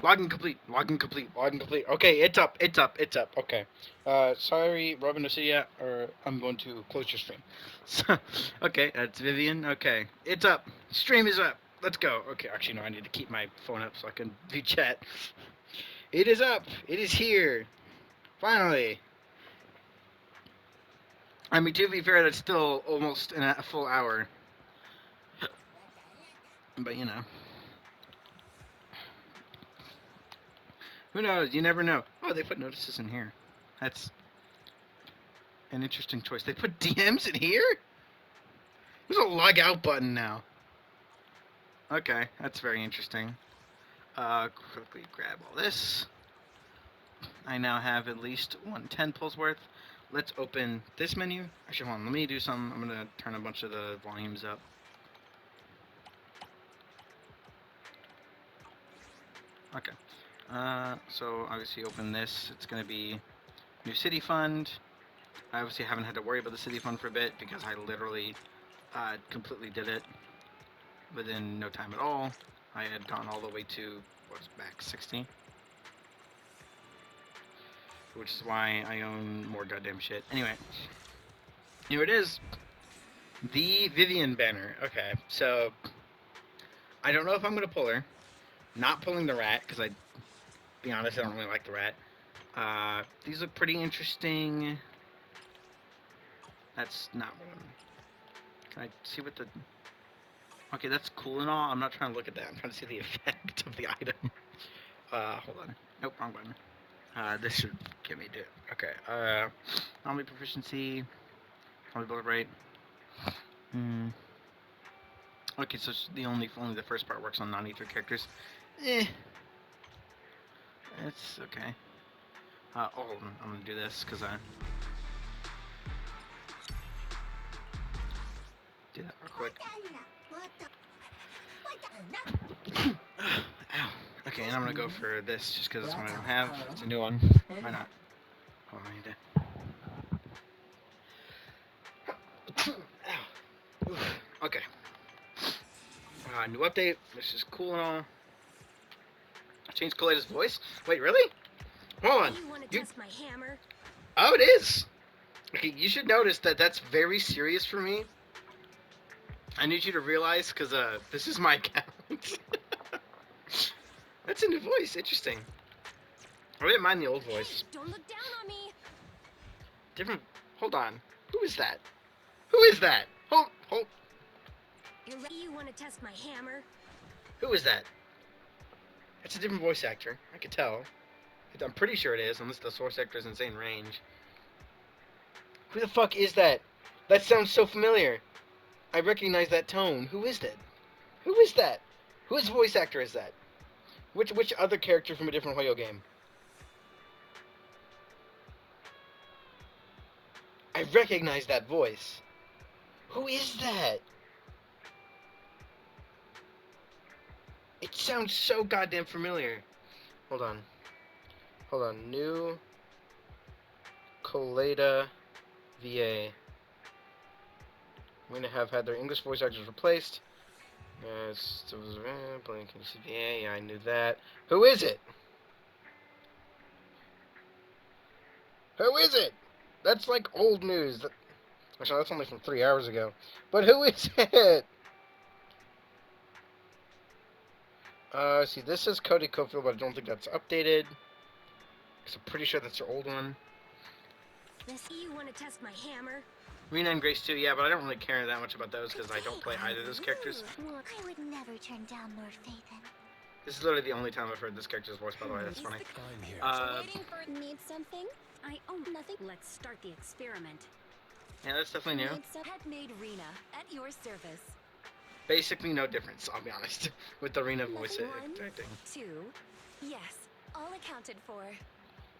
Login complete. Login complete. Login complete. Okay, it's up. It's up. It's up. Okay. Sorry, Robin, to see ya, or I'm going to close your stream. So, okay, that's Vivian. Okay, it's up. Stream is up. Let's go. Okay, actually, no, I need to keep my phone up so I can view chat. It is up. It is here. Finally. I mean, to be fair, that's still almost a full hour. But, you know. Who knows? You never know. Oh, they put notices in here. That's an interesting choice. They put DMs in here? There's a log out button now. Okay, that's very interesting. Quickly grab all this. I now have at least 110 pulls worth. Let's open this menu. Actually, hold on. Let me do something. I'm going to turn a bunch of the volumes up. Okay. So obviously open this. It's going to be new city fund. I obviously haven't had to worry about the city fund for a bit because I literally completely did it within no time at all. I had gone all the way to, what's back, 60? Which is why I own more goddamn shit. Anyway, here it is. The Vivian banner. Okay, so I don't know if I'm going to pull her. Not pulling the rat, because I, be honest, I don't really like the rat. These look pretty interesting. That's not what I'm... Can I see what the... Okay, that's cool and all. I'm not trying to look at that. I'm trying to see the effect of the item. Hold on. Nope, wrong button. This should get me to... Okay, anomaly proficiency. Anomaly bullet rate. Okay, so only the first part works on non-ether characters. It's okay. Hold on. I'm gonna do this, because I... Do that real quick. Ow. Okay, and I'm gonna go for this just because it's one I don't have. It's a new one. Why not? Hold on, I need to. Ow. Oof. Okay. New update. This is cool and all. I changed Kaleda's voice. Wait, really? Hold on. You want to test my hammer? Oh, it is. Okay, you should notice that that's very serious for me. I need you to realize because this is my account. That's a new voice. Interesting. I didn't mind the old voice. Hey, don't look down on me. Different. Hold on. Who is that? Who is that? Hold. You want to test my hammer? Who is that? It's a different voice actor. I could tell. I'm pretty sure it is, unless the source actor is insane range. Who the fuck is that? That sounds so familiar. I recognize that tone. Who is that? Who is that? Whose voice actor is that? Which other character from a different Hoyo game? I recognize that voice. Who is that? It sounds so goddamn familiar. Hold on. New Kaleda VA. I'm going to have had their English voice actors replaced. Blinking VA. Yeah, I knew that. Who is it? Who is it? That's like old news. Actually, that's only from 3 hours ago. But who is it? See, this is Cody Cofield, but I don't think that's updated. Because I'm pretty sure that's their old one. You want to test my hammer? Rena and Grace too, yeah, but I don't really care that much about those because I don't play either of those characters. I would never turn down Lord Phaethon. This is literally the only time I've heard this character's voice, by the way. That's funny. I'm here. Waiting for need something? I own nothing. Let's start the experiment. Yeah, that's definitely new. Had made Rena at your service. Basically no difference, I'll be honest, with the Rena voice acting. 2. Yes, all accounted for.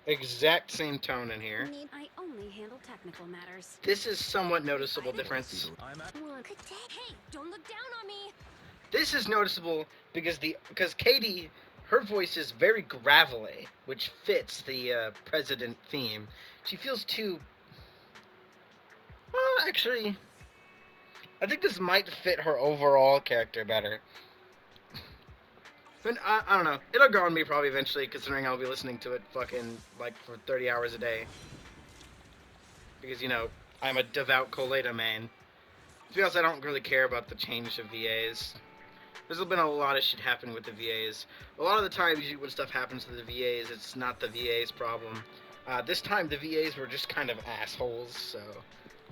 Exact same tone in here. I only handle technical matters. This is somewhat noticeable difference. Hey, don't look down on me. This is noticeable because Katie, her voice is very gravelly, which fits the president theme. She feels too... Well, actually, I think this might fit her overall character better. But I don't know. It'll grow on me probably eventually, considering I'll be listening to it fucking, like, for 30 hours a day. Because, you know, I'm a devout Coleta man. To be honest, I don't really care about the change of VAs. There's been a lot of shit happening with the VAs. A lot of the times when stuff happens to the VAs, it's not the VA's problem. This time the VAs were just kind of assholes, so,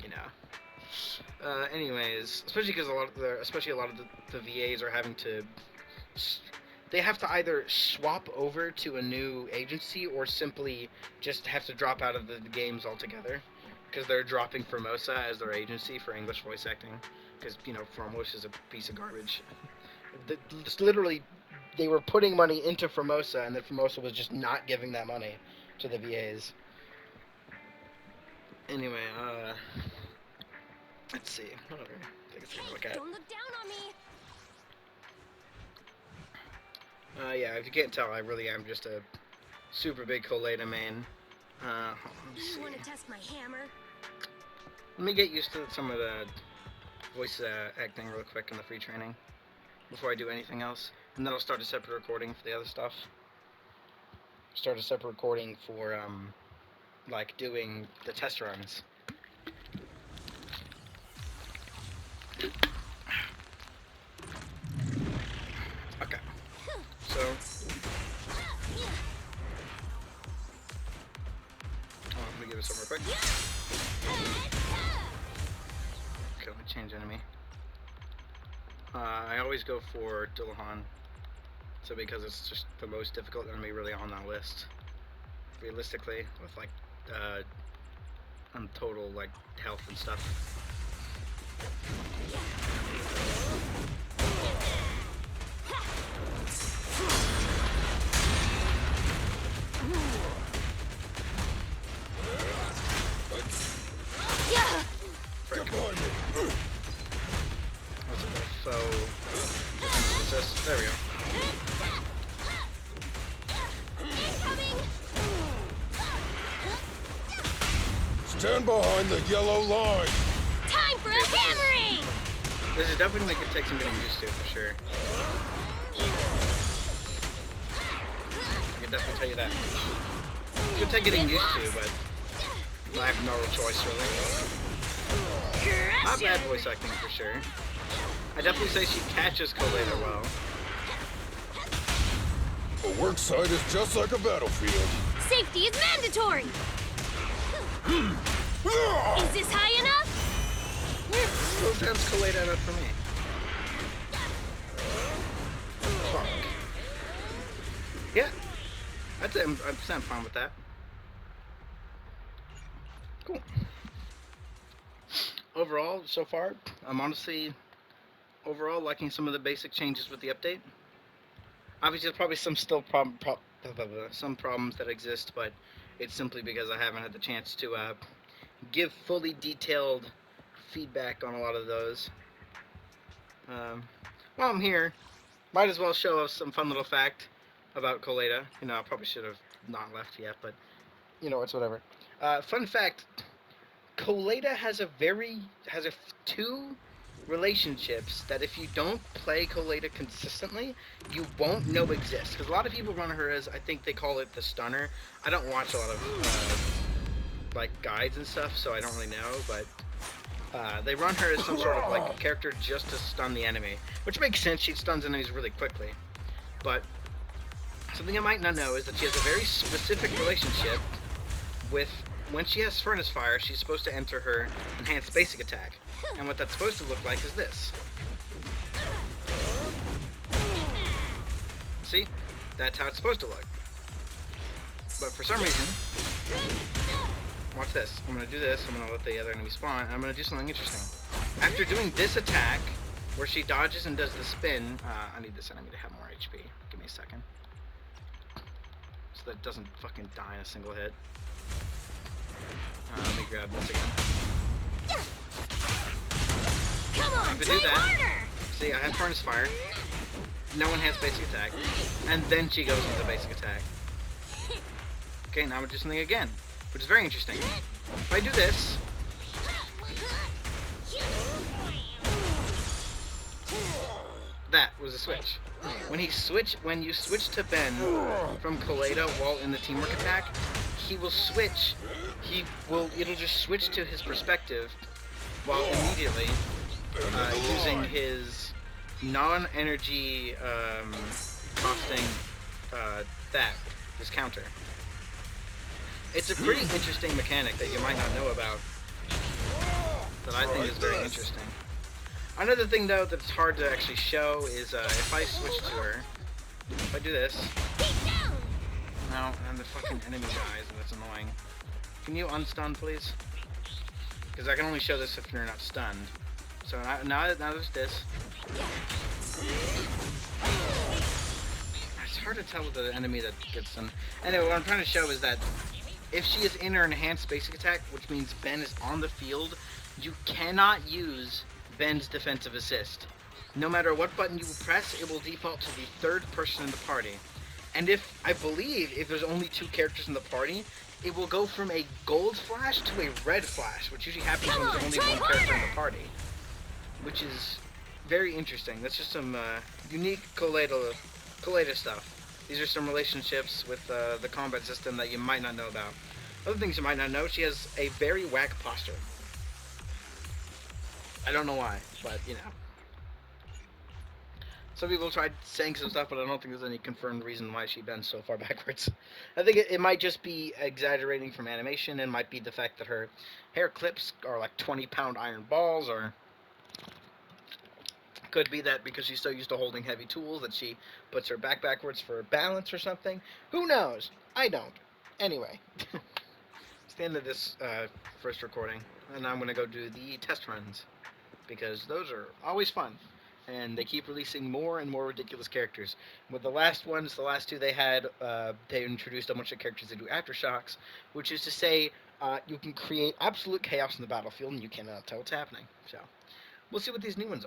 you know. Anyways, especially because a lot of the VAs are having to... They have to either swap over to a new agency or simply just have to drop out of the games altogether. Because they're dropping Formosa as their agency for English voice acting. Because, you know, Formosa is a piece of garbage. Literally, they were putting money into Formosa, and then Formosa was just not giving that money to the VAs. Anyway, let's see. Whatever. Take a look at. Don't look down on me. Yeah, if you can't tell, I really am just a super big Coleta man. You want to test my hammer? Let me get used to some of the voice acting real quick in the free training before I do anything else. And then I'll start a separate recording for the other stuff. Start a separate recording for, like, doing the test runs. Okay. So... let me give it some real quick. Okay, let me change enemy. I always go for Dillahan. So because it's just the most difficult enemy really on that list. Realistically, with like, on total, like, health and stuff. There we go. Stand behind the yellow line. Time for a hammering! This is definitely going to take some getting used to, for sure. I can definitely tell you that. It's going to take getting used to, but I have no choice, really. Not bad voice acting, for sure. I definitely say she catches Coleta well. A work site is just like a battlefield. Safety is mandatory! Is this high enough? No sounds Coleta enough for me. Fuck. Yeah. I'd say I'm fine with that. Cool. Overall, so far, I'm honestly overall liking some of the basic changes with the update. Obviously, there's probably some some problems that exist, but it's simply because I haven't had the chance to give fully detailed feedback on a lot of those. While I'm here, might as well show us some fun little fact about Coleta. You know, I probably should have not left yet, but you know, it's whatever. Fun fact: Coleta has two relationships that if you don't play Coleta consistently, you won't know exist. Because a lot of people run her as, I think they call it the stunner. I don't watch a lot of like guides and stuff, so I don't really know, but they run her as some sort of like a character just to stun the enemy, which makes sense. She stuns enemies really quickly. But something I might not know is that she has a very specific relationship with, when she has Furnace Fire, she's supposed to enter her enhanced basic attack. And what that's supposed to look like is this. See? That's how it's supposed to look. But for some reason, watch this. I'm going to do this, I'm going to let the other enemy spawn, and I'm going to do something interesting. After doing this attack, where she dodges and does the spin, I need this enemy to have more HP. Give me a second. So that it doesn't fucking die in a single hit. Let me grab this again. Come on, To do that, harder! see, I have Furnace Fire. No one has basic attack. And then she goes into basic attack. Okay, now I'm going to do something again, which is very interesting. If I do this, That was a switch. When you switch to Ben from Kaleda while in the teamwork attack, he will switch. It'll just switch to his perspective while immediately using his non-energy costing that his counter. It's a pretty interesting mechanic that you might not know about. That I think is very interesting. Another thing though that's hard to actually show is if I switch to her, if I do this, no, and the fucking enemy dies, and that's annoying. Can you unstun, please? Because I can only show this if you're not stunned. So now there's this. It's hard to tell with the enemy that gets stunned. Anyway, what I'm trying to show is that if she is in her enhanced basic attack, which means Ben is on the field, you cannot use Ben's defensive assist. No matter what button you press, it will default to the third person in the party. And I believe if there's only 2 characters in the party, it will go from a gold flash to a red flash, which usually happens when there's only 1 character in the party. Which is very interesting. That's just some unique Kaleda stuff. These are some relationships with the combat system that you might not know about. Other things you might not know, she has a very whack posture. I don't know why, but, you know. Some people tried saying some stuff, but I don't think there's any confirmed reason why she bends so far backwards. I think it might just be exaggerating from animation. It might be the fact that her hair clips are like 20-pound iron balls, or could be that because she's so used to holding heavy tools that she puts her back backwards for balance or something. Who knows? I don't. Anyway, it's the end of this first recording, and I'm going to go do the test runs, because those are always fun. And they keep releasing more and more ridiculous characters. With the last ones, the last 2 they had, they introduced a bunch of characters that do aftershocks, which is to say, you can create absolute chaos in the battlefield, and you cannot tell what's happening. So, we'll see what these new ones are.